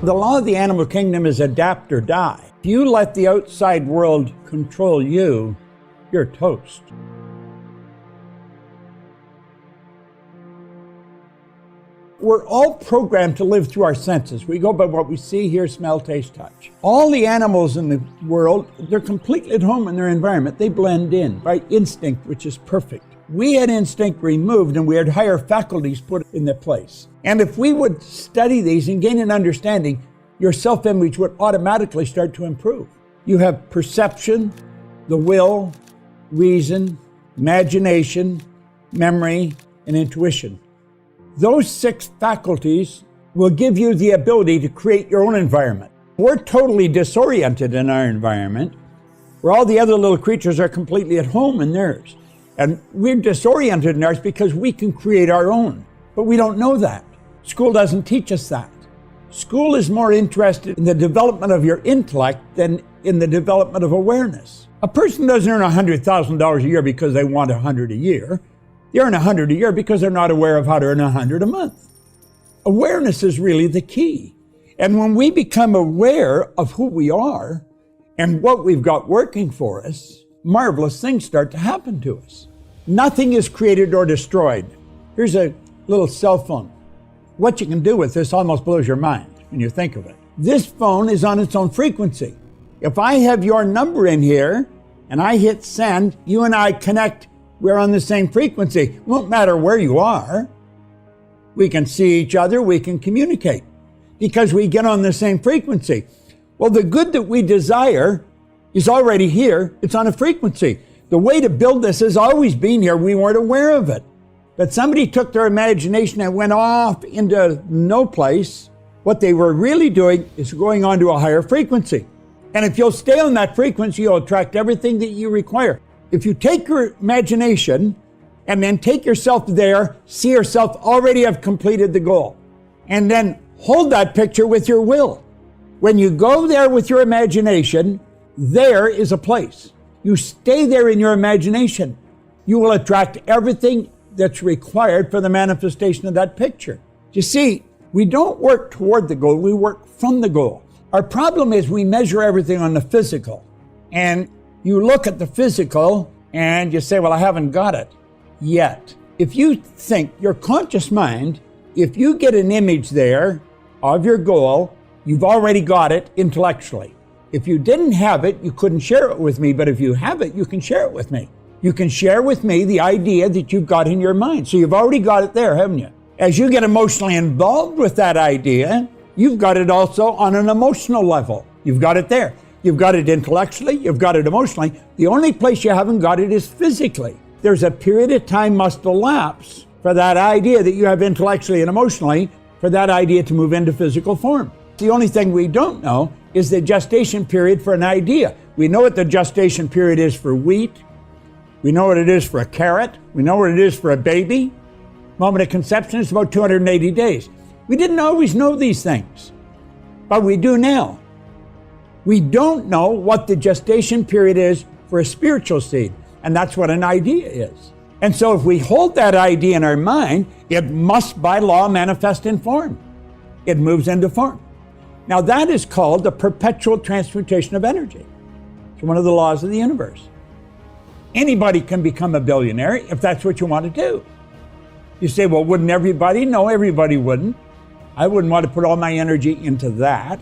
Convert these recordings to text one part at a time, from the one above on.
The law of the animal kingdom is adapt or die. If you let the outside world control you, you're toast. We're all programmed to live through our senses. We go by what we see, hear, smell, taste, touch. All the animals in the world, they're completely at home in their environment. They blend in by instinct, which is perfect. We had instinct removed and we had higher faculties put in their place. And if we would study these and gain an understanding, your self-image would automatically start to improve. You have perception, the will, reason, imagination, memory, and intuition. Those 6 faculties will give you the ability to create your own environment. We're totally disoriented in our environment, where all the other little creatures are completely at home in theirs. And we're disoriented in ours because we can create our own, but we don't know that. School doesn't teach us that. School is more interested in the development of your intellect than in the development of awareness. A person doesn't earn $100,000 a year because they want 100 a year. They earn 100 a year because they're not aware of how to earn 100 a month. Awareness is really the key. And when we become aware of who we are and what we've got working for us, marvelous things start to happen to us. Nothing is created or destroyed. Here's a little cell phone. What you can do with this almost blows your mind when you think of it. This phone is on its own frequency. If I have your number in here and I hit send, you and I connect. We're on the same frequency. It won't matter where you are. We can see each other, we can communicate because we get on the same frequency. Well, the good that we desire is already here. It's on a frequency. The way to build this has always been here. We weren't aware of it. But somebody took their imagination and went off into no place. What they were really doing is going on to a higher frequency. And if you'll stay on that frequency, you'll attract everything that you require. If you take your imagination and then take yourself there, see yourself already have completed the goal. And then hold that picture with your will. When you go there with your imagination, there is a place. You stay there in your imagination. You will attract everything that's required for the manifestation of that picture. You see, we don't work toward the goal, we work from the goal. Our problem is we measure everything on the physical. And you look at the physical and you say, well, I haven't got it yet. If you think, your conscious mind, if you get an image there of your goal, you've already got it intellectually. If you didn't have it, you couldn't share it with me, but if you have it, you can share it with me. You can share with me the idea that you've got in your mind. So you've already got it there, haven't you? As you get emotionally involved with that idea, you've got it also on an emotional level. You've got it there. You've got it intellectually, you've got it emotionally. The only place you haven't got it is physically. There's a period of time must elapse for that idea that you have intellectually and emotionally, for that idea to move into physical form. The only thing we don't know is the gestation period for an idea. We know what the gestation period is for wheat. We know what it is for a carrot. We know what it is for a baby. Moment of conception is about 280 days. We didn't always know these things, but we do now. We don't know what the gestation period is for a spiritual seed, and that's what an idea is. And so if we hold that idea in our mind, it must by law manifest in form. It moves into form. Now that is called the perpetual transmutation of energy. It's one of the laws of the universe. Anybody can become a billionaire if that's what you want to do. You say, well, wouldn't everybody? No, everybody wouldn't. I wouldn't want to put all my energy into that.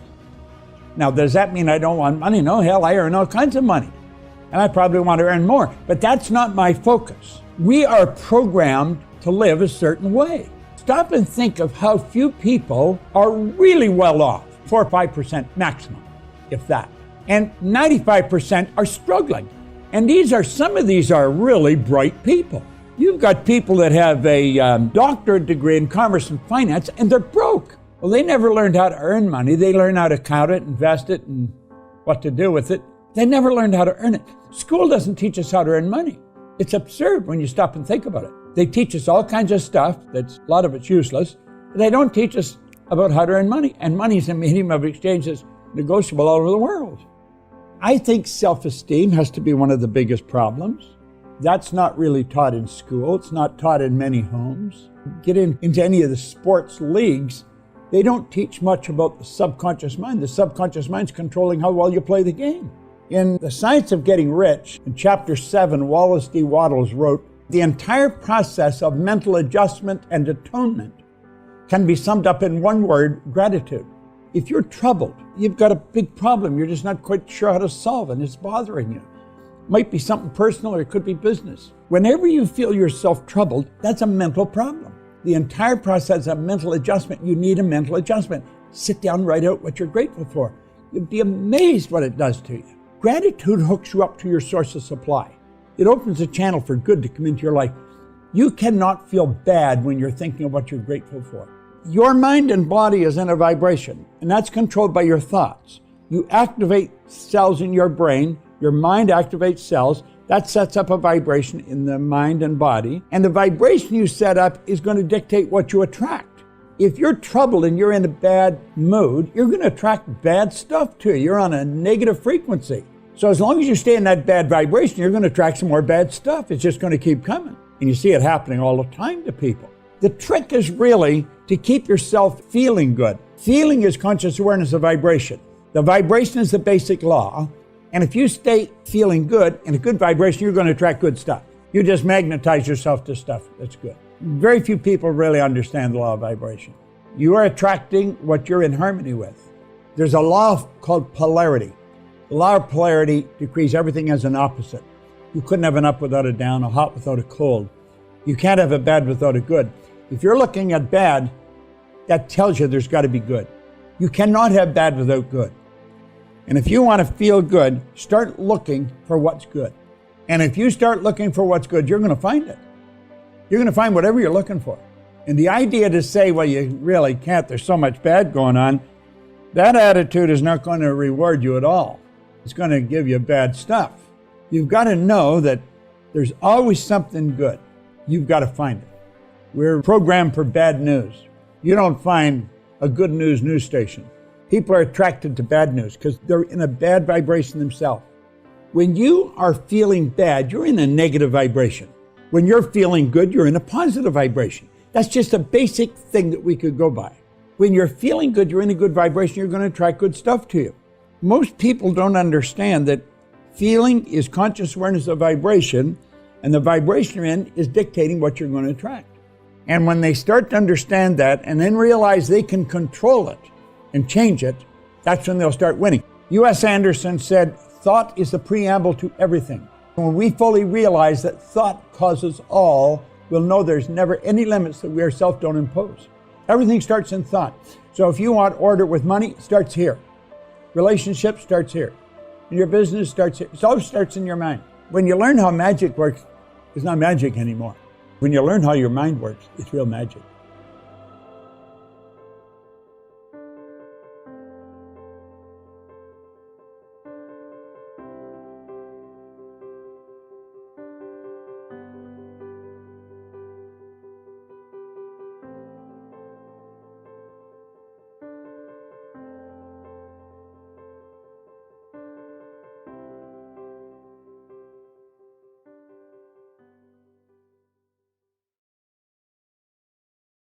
Now, does that mean I don't want money? No, hell, I earn all kinds of money. And I probably want to earn more. But that's not my focus. We are programmed to live a certain way. Stop and think of how few people are really well off. 4 or 5% maximum, if that. And 95% are struggling. And some of these are really bright people. You've got people that have a doctorate degree in commerce and finance, and they're broke. Well, they never learned how to earn money. They learned how to count it, invest it, and what to do with it. They never learned how to earn it. School doesn't teach us how to earn money. It's absurd when you stop and think about it. They teach us all kinds of stuff, a lot of it's useless, but they don't teach us about how to earn money. And money is a medium of exchange that's negotiable all over the world. I think self-esteem has to be one of the biggest problems. That's not really taught in school. It's not taught in many homes. Get into any of the sports leagues, They don't teach much about the subconscious mind. The subconscious mind's controlling how well you play the game. In The Science of Getting Rich, in Chapter 7, Wallace D. Wattles wrote, "The entire process of mental adjustment and atonement can be summed up in one word: gratitude." If you're troubled, you've got a big problem you're just not quite sure how to solve and it's bothering you. It might be something personal or it could be business. Whenever you feel yourself troubled, that's a mental problem. The entire process of mental adjustment, you need a mental adjustment. Sit down, write out what you're grateful for. You'd be amazed what it does to you. Gratitude hooks you up to your source of supply. It opens a channel for good to come into your life. You cannot feel bad when you're thinking of what you're grateful for. Your mind and body is in a vibration, and that's controlled by your thoughts. You activate cells in your brain, your mind activates cells, that sets up a vibration in the mind and body, and the vibration you set up is going to dictate what you attract. If you're troubled and you're in a bad mood, you're going to attract bad stuff to you. You're on a negative frequency. So as long as you stay in that bad vibration, you're going to attract some more bad stuff. It's just going to keep coming. And you see it happening all the time to people. The trick is really to keep yourself feeling good. Feeling is conscious awareness of vibration. The vibration is the basic law. And if you stay feeling good, in a good vibration, you're going to attract good stuff. You just magnetize yourself to stuff that's good. Very few people really understand the law of vibration. You are attracting what you're in harmony with. There's a law called polarity. The law of polarity decrees everything as an opposite. You couldn't have an up without a down, a hot without a cold. You can't have a bad without a good. If you're looking at bad, that tells you there's got to be good. You cannot have bad without good. And if you want to feel good, start looking for what's good. And if you start looking for what's good, you're going to find it. You're going to find whatever you're looking for. And the idea to say, well, you really can't, there's so much bad going on, that attitude is not going to reward you at all. It's going to give you bad stuff. You've got to know that there's always something good. You've got to find it. We're programmed for bad news. You don't find a good news station. People are attracted to bad news because they're in a bad vibration themselves. When you are feeling bad, you're in a negative vibration. When you're feeling good, you're in a positive vibration. That's just a basic thing that we could go by. When you're feeling good, you're in a good vibration, you're going to attract good stuff to you. Most people don't understand that feeling is conscious awareness of vibration, and the vibration you're in is dictating what you're going to attract. And when they start to understand that and then realize they can control it and change it, that's when they'll start winning. U.S. Anderson said, "Thought is the preamble to everything." When we fully realize that thought causes all, we'll know there's never any limits that we ourselves don't impose. Everything starts in thought. So if you want order with money, it starts here. Relationship starts here. Your business starts here. It always starts in your mind. When you learn how magic works, it's not magic anymore. When you learn how your mind works, it's real magic.